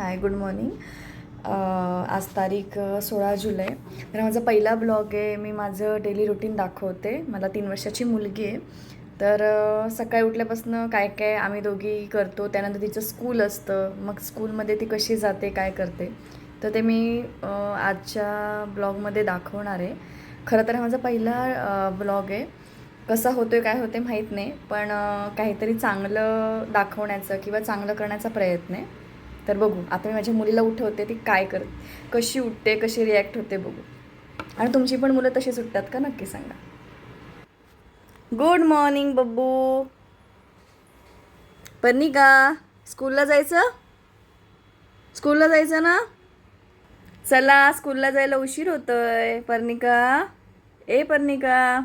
हाय, good morning. आज तारीख 16 जुलै. तर माझा पहिला ब्लॉग आहे. मी माझं डेली रुटीन दाखवते. मला 3 वर्षाची मुलगी आहे. तर सकाळी उठल्यापासून काय काय आम्ही दोघी करतो. त्यानंतर तिचं स्कूल असतं, मग स्कूलमध्ये ती कशी जाते, काय करते, तर ते मी आजच्या ब्लॉगमध्ये दाखवणार आहे. खरं तर हा माझा पहिला ब्लॉग आहे. कसा होतो आहे, काय होते माहीत नाही, पण काहीतरी चांगलं दाखवण्याचं किंवा चांगलं करण्याचा प्रयत्न आहे. तर बघू, आता मी माझ्या मुलीला उठवते, ती काय कशी उठते, कशी रिॲक्ट होते बघू. आणि तुमची पण मुलं तशीच उठतात का, नक्की सांगा. Good morning Babbu. पर्निका, स्कूलला जायचं? स्कूलला जायचं ना? चला, स्कूलला जायला उशीर होतोय. पर्निका, ए पर्निका,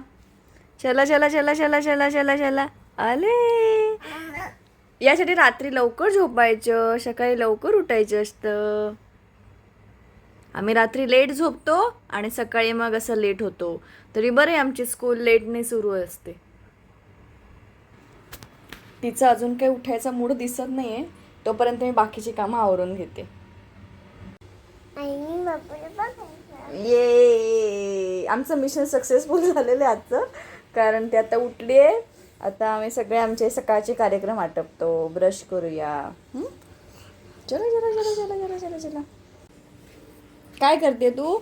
चला चला चला चला चला चला चला. आले. यासाठी रात्री लवकर झोपायचं, सकाळी लवकर उठायचं असतं. आम्ही रात्री लेट झोपतो आणि सकाळी मग असं लेट होतो. तरी बरं आहे, आमची स्कूल लेटने सुरू असते. तिचं अजून काही उठायचा मूड दिसत नाहीये, तोपर्यंत मी बाकीची कामं आवरून घेते. ये, आमचं मिशन सक्सेसफुल झालेलं आहे आजचं, कारण ते आता उठली आहे. आता आम्ही सगळे आमचे सकाळचे कार्यक्रम आटपतो. ब्रश करूया. चला चला चला चला चला चला चला. काय करते तू?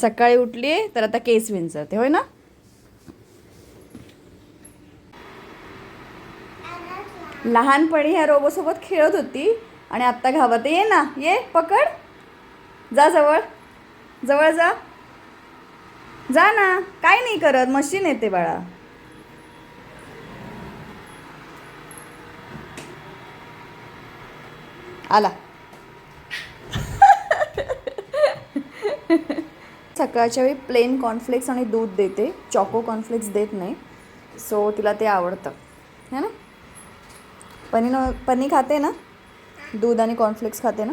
सकाळी उठली तर आता केस विंचरते, होय ना? लहानपणी ह्या रोबोसोबत खेळत होती आणि आत्ता घाबरते. ये ना, ये, पकड, जा जवळ, जवळ जा, जा ना. काय नाही करत, मशीन येते बाळा. आला. सकाळच्या वेळी प्लेन कॉर्नफ्लेक्स आणि दूध देते, चॉको कॉर्नफ्लेक्स देत नाही. सो तिला ते आवडतं, है ना? पनी खाते ना, दूध आणि कॉर्नफ्लेक्स खाते ना.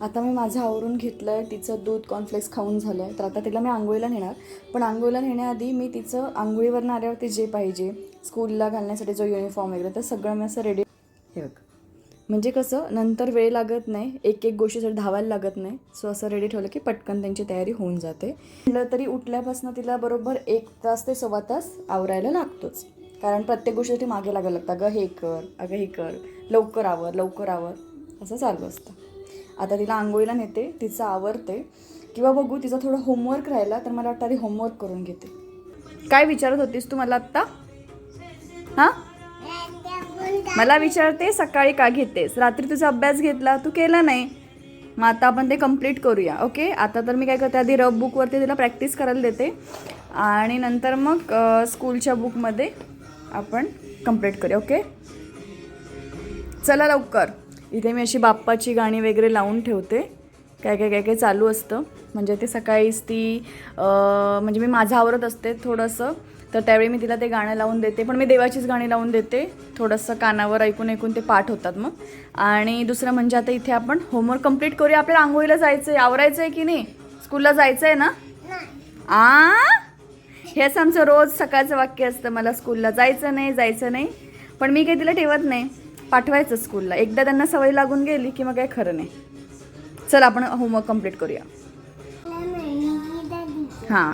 आता मी माझं आवरून घेतलं आहे, तिचं दूध कॉर्नफ्लेक्स खाऊन झालं आहे. तर आता तिला मी आंघोळीला नेणार. पण आंघोळीला नेण्याआधी मी तिचं आंघोळीवरनं आल्यावरती जे पाहिजे स्कूलला घालण्यासाठी जो युनिफॉर्म वगैरे, तर सगळं मी असं रेडी. हे बघ, म्हणजे कसं नंतर वेळ लागत नाही, एक एक गोष्टीसाठी धावायला लागत नाही. सो असं रेडी ठेवलं की पटकन त्यांची तयारी होऊन जाते. म्हटलं तरी उठल्यापासून तिला बरोबर 1 तास ते सव्वा तास आवरायला लागतोच, कारण प्रत्येक गोष्टीसाठी मागे लागायला लागतं. अगं हे कर, अगं हे कर, लवकर आवर, लवकर आवर, असं चालू असतं. आता तिला आंघोळीला नेते, तिचं आवरते, किंवा बघू तिचा थोडं होमवर्क राहिला तर मला वाटतं आधी होमवर्क करून घेते. काय विचारत होतीस तू मला आत्ता? हां, मला विचारते सकाळी का घेतेस, रात्री तुझा अभ्यास घेतला, तू केला नाही. मग आता आपण ते कंप्लीट करूया. ओके, आता तर मी काय करते, आधी रफ बुकवरती तिला प्रॅक्टिस करायला देते आणि नंतर मग स्कूलच्या बुकमध्ये आपण कंप्लीट करूया. ओके, चला लवकर. इथे मी अशी बाप्पाची गाणी वगैरे लावून ठेवते, काय काय काय काय चालू असतं. म्हणजे ते सकाळीच ती म्हणजे मी माझं आवरत असते थोडंसं, तर त्यावेळी मी तिला ते गाणं लावून देते. पण मी देवाचीच गाणी लावून देते, थोडंसं कानावर ऐकून ऐकून ते पाठ होतात मग. आणि दुसरं म्हणजे आता इथे आपण होमवर्क कंप्लीट करूया. आपल्याला आंघोळीला जायचं आहे, आवरायचं आहे की नाही? स्कूलला जायचं आहे ना? हेच आमचं रोज सकाळचं वाक्य असतं, मला स्कूलला जायचं नाही, जायचं नाही. पण मी काही तिला ठेवत नाही, पाठवायचं स्कूलला. एकदा त्यांना सवय लागून गेली की मग काही खरं नाही. चला आपण होमवर्क कंप्लीट करूया. हां,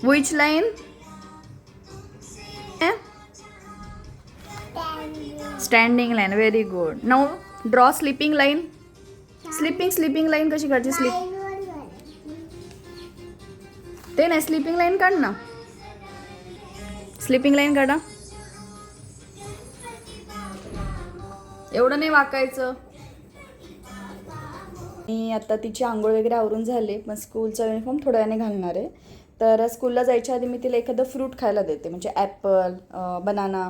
which line? Standing line, very good. Now draw sleeping line. Sleeping line कशी काढते? ते नाही, स्लीपिंग लाईन काढ ना. स्लीपिंग लाईन काढा. एवढं नाही वाकायचं. मी आता तिची आंघोळ वगैरे आवरून झाले, पण स्कूलचा युनिफॉर्म थोड्या वेळाने घालणार आहे. तर स्कूलला जायच्या आधी मी तिला एखादं फ्रूट खायला देते, म्हणजे ॲपल, बनाना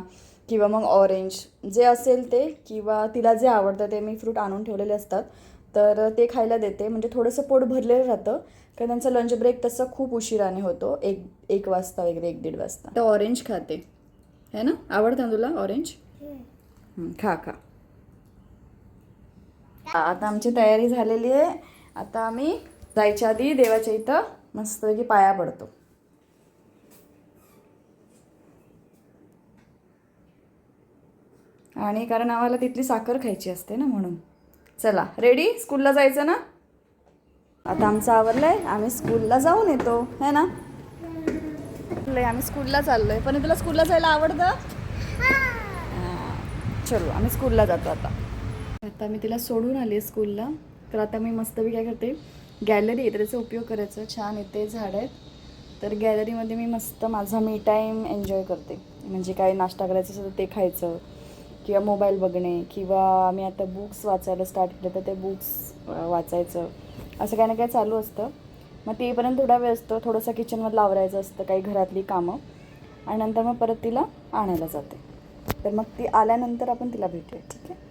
किंवा मग ऑरेंज जे असेल ते, किंवा तिला जे आवडतं ते मी फ्रूट आणून ठेवलेले असतात, तर ते खायला देते. म्हणजे थोडंसं पोट भरलेलं राहतं, कारण त्यांचा लंच ब्रेक तसं खूप उशिराने होतो, 1 वाजता वगैरे, 1-1:30 वाजता. तर ऑरेंज खाते, है ना? आवडतं ना तुला ऑरेंज? खा खा. आता आमची तयारी झालेली आहे. आता आम्ही जायच्या आधी देवाच्या इथं मस्तपैकी पाया पडतो. आणि कारण आम्हाला तिथली साखर खायची असते ना म्हणून. चला रेडी, स्कूलला जायचं ना. आता आमचं आवरलंय, आम्ही स्कूलला जाऊन येतो है ना. आम्ही स्कूलला चाललोय. पण तुला स्कूलला जायला आवडतं? चलो आम्ही स्कूलला जातो आता. आता मी तिला सोडून आली आहे स्कूलला. तर आता मी मस्तपैकी काय करते, गॅलरी आहे तर त्याचा उपयोग करायचा. छान येते झाड आहेत तर गॅलरीमध्ये मी मस्त माझा मी टाईम एन्जॉय करते. म्हणजे काय नाश्ता करायचं असेल तर ते खायचं, किंवा मोबाईल बघणे, किंवा मी आता बुक्स वाचायला स्टार्ट केलं तर ते बुक्स वाचायचं. असं काही ना काय चालू असतं. मग तेपर्यंत थोडा वेळ असतो, थोडंसं किचनमधलं आवरायचं असतं, काही घरातली कामं, आणि नंतर मग परत तिला आणायला जाते. तर मग ती आल्यानंतर आपण तिला भेटूया, ठीक आहे.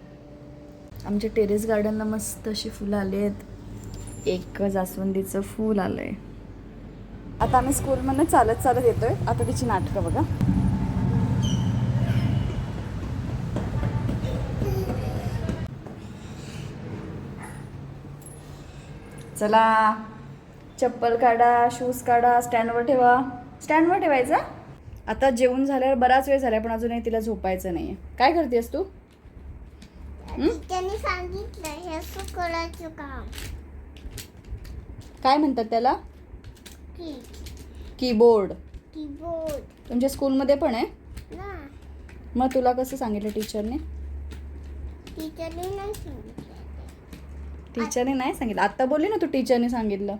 आमच्या टेरेस गार्डनला मस्त अशी फुलं आली आहेत. एक जास्वंदीचं फूल आलं आहे. आता आम्ही स्कूलमधनं चालत चालत येतोय. आता तिची नाटकं बघा. चला चप्पल काढा, शूज काढा, स्टँडवर ठेवा. स्टँडवर ठेवायचा. आता जेवण झाल्यावर बराच वेळ झाला पण अजूनही तिला झोपायचं नाही आहे. काय करतेस तू? त्यांनी सांगितलं हे करायचं काम. काय म्हणतात त्याला? कीबोर्ड. कीबोर्ड तुमच्या स्कूलमध्ये पण आहे ना. मग तुला कसं सांगितलं टीचरने? टीचरने नाही सांगितलं. टीचरने नाही सांगितलं. आता बोलली ना तू टीचरने सांगितलं.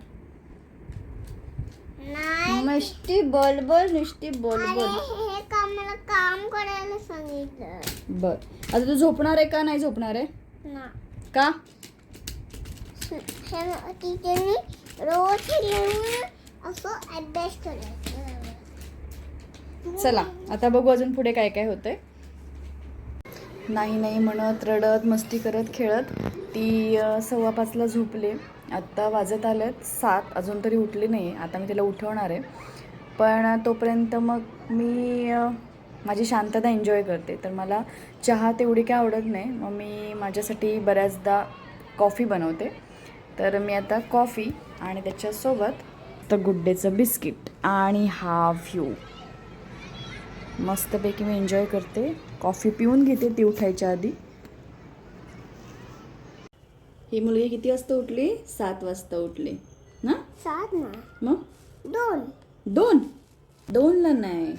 नाही, नुसती बोलबोल, नुसती बोलबोल. हे काम मला काम करायला सांगितलं. बर, आता तू झोपणार आहे का नाही झोपणार आहे? ना का? हे टीचरने रोज लिहून असं अभ्यास करायचं. चला आता बघू अजून पुढे काय काय होतंय. नाही नाही म्हणत, रडत, मस्ती करत, खेळत ती 5:15ला झोपले. आत्ता वाजत आलेत 7, अजून तरी उठली नाही. आता मी तिला उठवणार आहे, पण तोपर्यंत मग मी माझी शांतता एन्जॉय करते. तर मला चहा तेवढी काय आवडत नाही, मग मी माझ्यासाठी बऱ्याचदा कॉफी बनवते. तर मी आता कॉफी आणि त्याच्यासोबत तर गुड डेचं बिस्किट आणि हा व्ह्यू मस्तपैकी मी एन्जॉय करते. कॉफी पिऊन घेते ती उठायच्या आधी. ही मुलगी किती वाजता उठली? 7 वाजता उठली ना. 7 ना, मग 2ला नाही,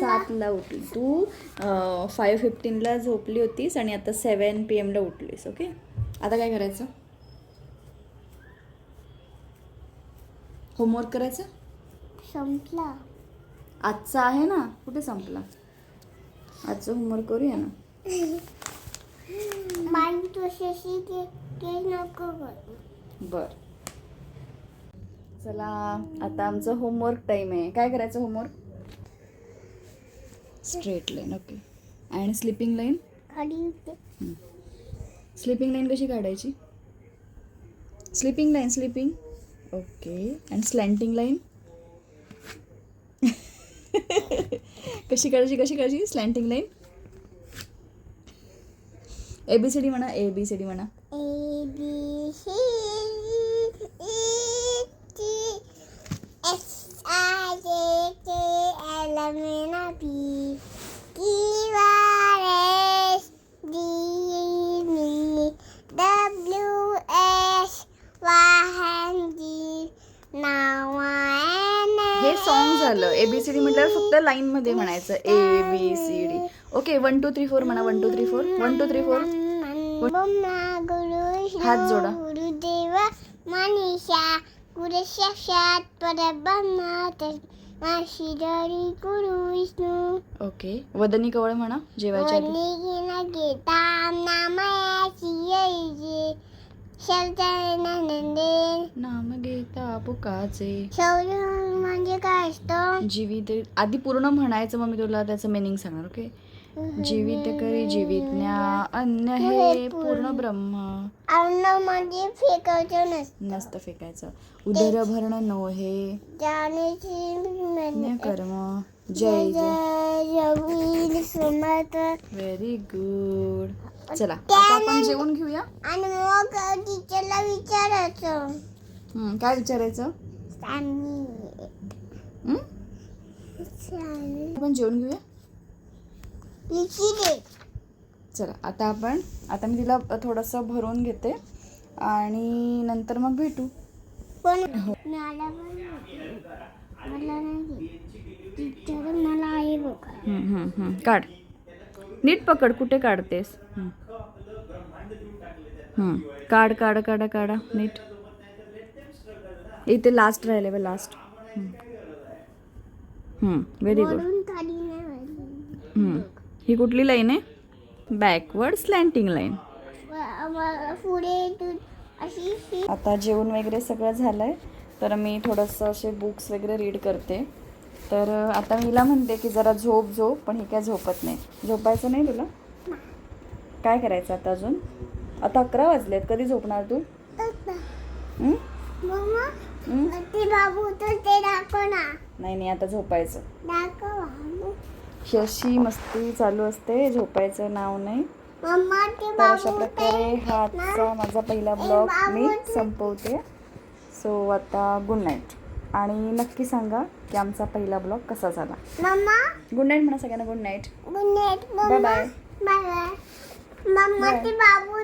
7ला उठली. तू 5:15ला झोपली होतीस आणि आता 7 PM ला उठलीस. ओके, आता काय करायचं? होमवर्क करायचं. संपला. आजचा आहे ना, कुठे संपला? आजचं होमवर्क करूया ना. नको बर, चला आता आमचं होमवर्क टाइम आहे. काय करायचं होमवर्क? Straight line. ओके, आणि स्लिपिंग लाईन. स्लिपिंग लाईन कशी काढायची? Sleeping line, sleeping. ओके, आणि स्लँटिंग लाईन कशी काढायची स्लँटिंग लाईन? ABCD म्हणा, ABCD म्हणा. हे सॉन्ग झालं. ABCD म्हटल्यावर फक्त लाईन मध्ये म्हणायचं ABCD. ओके, 1 2 3 4 म्हणा. 1 2 3 4. 1 2 3 4. हात जोडा. गुरुदेव मनीषा गुरु साक्षात परब्रह्म श्री गुरु विष्णू. ओके, वदनी कवळ म्हणा जेवायच्या आधी. नाम घेता पुकाचे. म्हणजे काय असतं? जीवित आधी पूर्ण म्हणायचं, मग मी तुला त्याचं मिनिंग सांगणार. ओके, जीवित करी जीवितज्ञा, अन्न हे पूर्ण ब्रह्म. अन्न म्हणजे फेकायचं नसतं फेकायचं. उदर भरण नोहे कर्म. जय जय समर्थ. Very good. चला आता आपण जेवून घेऊया. आणि मग टीचरला विचारायचं. काय विचारायचं? आपण जेवून घेऊया. चला आता मी तिला थोडंसं भरून घेते आणि नंतर मग भेटू. पण मला मला नाही टीचर मला आहे बघा. काढ, नीट पकड, कुठे काढतेस? काढ काढ काढा काढा नीट. इथे लास्ट राहिले बघ, लास्ट. Very good. वरून खाली नाही राहिली. ही कुठली लाईन आहे? Backward slanting line. पुढे अशी आता जेवण वगैरे सगळं झालं आहे, तर मी थोडंसं असे बुक्स वगैरे रीड करते. तर आता मी हिला म्हणते की जरा झोप, पण ही काय झोपत नाही. झोपायचं नाही तुला? काय करायचं आता अजून? आता 11 वाजलेत, कधी झोपणार तू? मम्मा ते बाबू तर ते दाखव ना. नाही आता झोपायचं. दाखव ही अशी मस्ती चालू असते, झोपायचं नाव नाही. मम्मा ते तर अशा बाबू प्रकारे हा आजचा माझा पहिला ब्लॉग मी संपवते. सो आता गुड नाईट. आणि नक्की सांगा की आमचा पहिला ब्लॉग कसा झाला. मम्मा गुड नाईट म्हणा सगळ्यांना. Good night. Good night. Bye bye. Bye bye. मम्मा ते बाबू